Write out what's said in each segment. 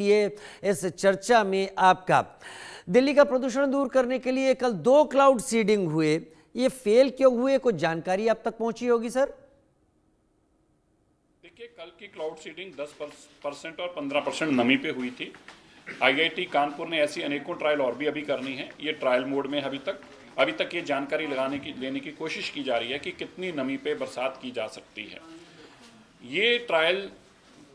ये इस चर्चा में आपका। दिल्ली का प्रदूषण दूर करने के लिए कल 2 क्लाउड सीडिंग हुए, ये फेल क्यों हुए, कुछ जानकारी आप तक पहुंची होगी सर? देखिए, कल की क्लाउड सीडिंग 10% और 15% नमी पे हुई थी। आईआईटी कानपुर ने ऐसी अनेकों ट्रायल और भी अभी करनी है। ये ट्रायल मोड में अभी तक ये जानकारी लेने की कोशिश की जा रही है कि कितनी नमी पे बरसात की जा सकती है। ये ट्रायल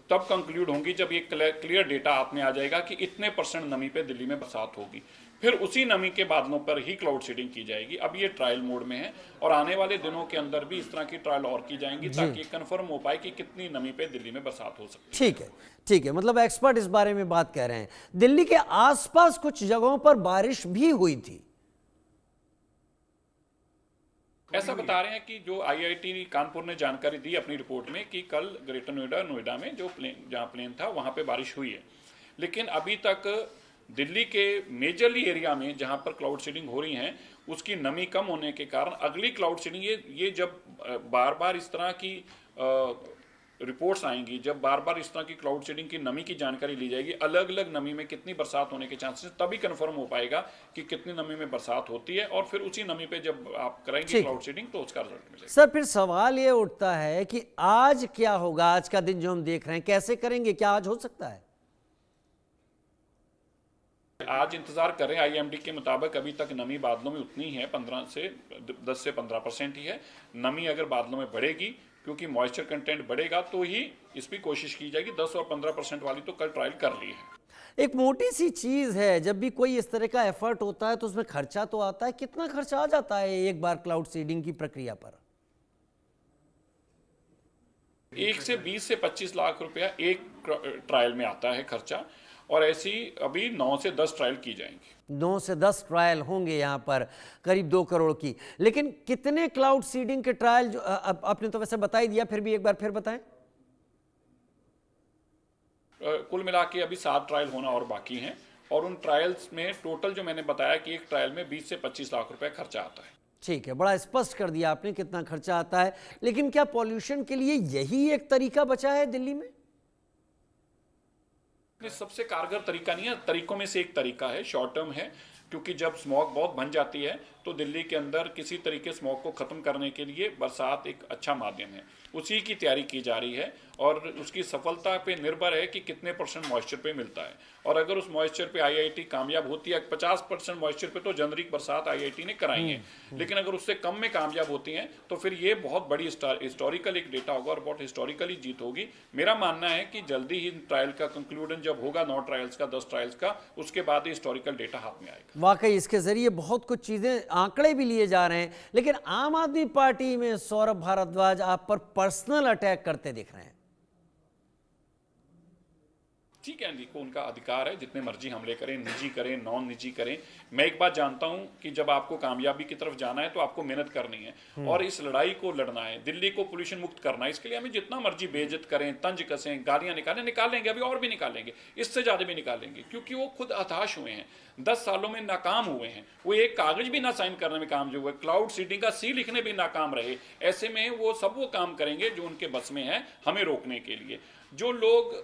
तब कंक्लूड होंगी जब ये क्लियर डेटा हाथ में आ जाएगा कि इतने % नमी पे दिल्ली में बरसात होगी। फिर उसी नमी के बादलों पर ही क्लाउड सीडिंग की जाएगी। अब ये ट्रायल मोड में है और आने वाले दिनों के अंदर भी इस तरह की ट्रायल और की जाएंगी ताकि कंफर्म हो पाए कि कितनी नमी पे दिल्ली में बरसात हो सकती है। ठीक है, मतलब एक्सपर्ट इस बारे में बात कर रहे हैं। दिल्ली के आसपास कुछ जगहों पर बारिश भी हुई थी, ऐसा बता रहे हैं कि जो आईआईटी कानपुर ने जानकारी दी अपनी रिपोर्ट में कि कल ग्रेटर नोएडा में जहां प्लेन था वहां पे बारिश हुई है। लेकिन अभी तक दिल्ली के मेजरली एरिया में जहां पर क्लाउड सीडिंग हो रही है उसकी नमी कम होने के कारण अगली क्लाउड सीडिंग ये जब बार बार इस तरह की रिपोर्ट्स आएंगी, जब बार बार इस तरह की क्लाउड सीडिंग की नमी की जानकारी ली जाएगी, अलग अलग नमी में कितनी बरसात होने के चांसेस, तभी कंफर्म हो पाएगा कि कितनी नमी में बरसात होती है और फिर उसी नमी पे जब आप करेंगे क्लाउड सीडिंग तो उसका रिजल्ट मिलेगा। सर फिर सवाल ये उठता है कि आज क्या होगा, आज का दिन जो हम देख रहे हैं कैसे करेंगे, क्या आज हो सकता है? आज इंतजार कर रहे हैं। आईएमडी के मुताबिक अभी तक नमी बादलों में उतनी है 10 से 15% ही है। नमी अगर बादलों में बढ़ेगी, क्योंकि मॉइस्चर कंटेंट बढ़ेगा, तो ही इस पर कोशिश की जाएगी। 10 और 15% वाली तो कल ट्रायल कर ली है। एक मोटी सी चीज है, जब भी कोई इस तरह का एफर्ट होता है तो उसमें खर्चा तो आता है। कितना खर्चा आ जाता है एक बार क्लाउड सीडिंग की प्रक्रिया पर? 1 से 20 से 25 लाख रुपया एक ट्रायल में आता है खर्चा, और ऐसी अभी 9 से 10 ट्रायल की जाएंगी। 9 से 10 ट्रायल होंगे यहाँ पर, करीब 2 करोड़ की। लेकिन कितने क्लाउड सीडिंग के ट्रायल, जो आपने तो वैसे बता ही दिया, फिर भी एक बार फिर बताएं। कुल मिला के अभी 7 ट्रायल होना और बाकी हैं, और उन ट्रायल्स में टोटल जो मैंने बताया कि एक ट्रायल में 20 से 25 लाख रुपए खर्चा आता है। ठीक है, बड़ा स्पष्ट कर दिया आपने कितना खर्चा आता है। लेकिन क्या पॉल्यूशन के लिए यही एक तरीका बचा है दिल्ली में? सबसे कारगर तरीका नहीं है, तरीकों में से एक तरीका है, शॉर्ट टर्म है, क्योंकि जब स्मॉग बहुत बन जाती है तो दिल्ली के अंदर किसी तरीके स्मॉग को खत्म करने के लिए बरसात एक अच्छा माध्यम है। उसी की तैयारी की जा रही है और उसकी सफलता पे निर्भर है कि कितने % मॉइस्चर पे मिलता है। और अगर उस मॉइस्चर पे आईआईटी कामयाब होती है, 50% मॉइस्चर पे तो जनवरी बरसात आईआईटी ने कराई है, लेकिन अगर उससे कम में कामयाब होती हैं तो फिर ये बहुत बड़ी हिस्टोरिकल एक डेटा होगा और बहुत हिस्टोरिकली जीत होगी। मेरा मानना है कि जल्दी ही ट्रायल का कंक्लूजन जब होगा, 9 ट्रायल्स का, 10 ट्रायल्स का, उसके बाद हिस्टोरिकल डेटा हाथ में आएगा। वाकई इसके जरिए बहुत कुछ चीजें, आंकड़े भी लिए जा रहे हैं। लेकिन आम आदमी पार्टी में सौरभ भारद्वाज आप पर पर्सनल अटैक करते दिख रहे हैं। ठीक है, देखो उनका अधिकार है, जितने मर्जी हमले करें, निजी करें, नॉन निजी करें। मैं एक बात जानता हूं कि जब आपको कामयाबी की तरफ जाना है तो आपको मेहनत करनी है और इस लड़ाई को लड़ना है, दिल्ली को पोल्यूशन मुक्त करना है। इसके लिए हमें जितना मर्जी बेइज्जत करें, तंज कसें, गालियां निकालेंगे, अभी और भी निकालेंगे, इससे ज्यादा भी निकालेंगे, क्योंकि वो खुद हताश हुए हैं, 10 सालों में नाकाम हुए हैं। वो एक कागज भी ना साइन करने में काम जो हुआ, क्लाउड सीडिंग का सी लिखने भी नाकाम रहे। ऐसे में वो काम करेंगे जो उनके बस में है हमें रोकने के लिए। जो लोग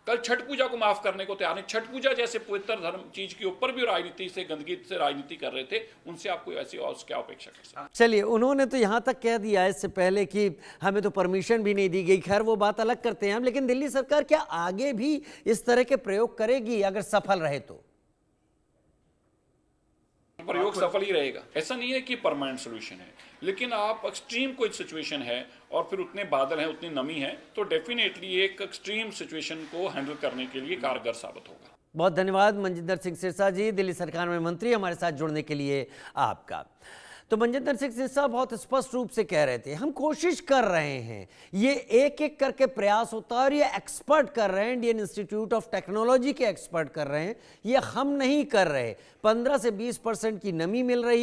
कल छठ पूजा को माफ करने को तैयार नहीं, छठ पूजा जैसे पवित्र धर्म चीज के ऊपर भी राजनीति से, गंदगी से राजनीति कर रहे थे, उनसे आपको ऐसी और क्या अपेक्षा कर सकते? चलिए, उन्होंने तो यहां तक कह दिया इससे पहले कि हमें तो परमिशन भी नहीं दी गई। खैर वो बात अलग करते हैं हम, लेकिन दिल्ली सरकार क्या आगे भी इस तरह के प्रयोग करेगी अगर सफल रहे तो? प्रयोग सफल ही रहेगा, ऐसा नहीं है कि परमानेंट सोल्यूशन है, लेकिन आप एक्सट्रीम कोई सिचुएशन है और फिर उतने बादल हैं, उतनी नमी है, तो डेफिनेटली एक एक्सट्रीम सिचुएशन को हैंडल करने के लिए कारगर साबित होगा। बहुत धन्यवाद मनजिंदर सिंह सिरसा जी, दिल्ली सरकार में मंत्री, हमारे साथ जुड़ने के लिए आपका। तो मनजिंदर सिंह सिरसा बहुत स्पष्ट रूप से कह रहे थे, हम कोशिश कर रहे हैं, ये एक एक करके प्रयास होता है और ये एक्सपर्ट कर रहे हैं, इंडियन इंस्टीट्यूट ऑफ टेक्नोलॉजी के एक्सपर्ट कर रहे हैं, ये हम नहीं कर रहे। 15 से 20% की नमी मिल रही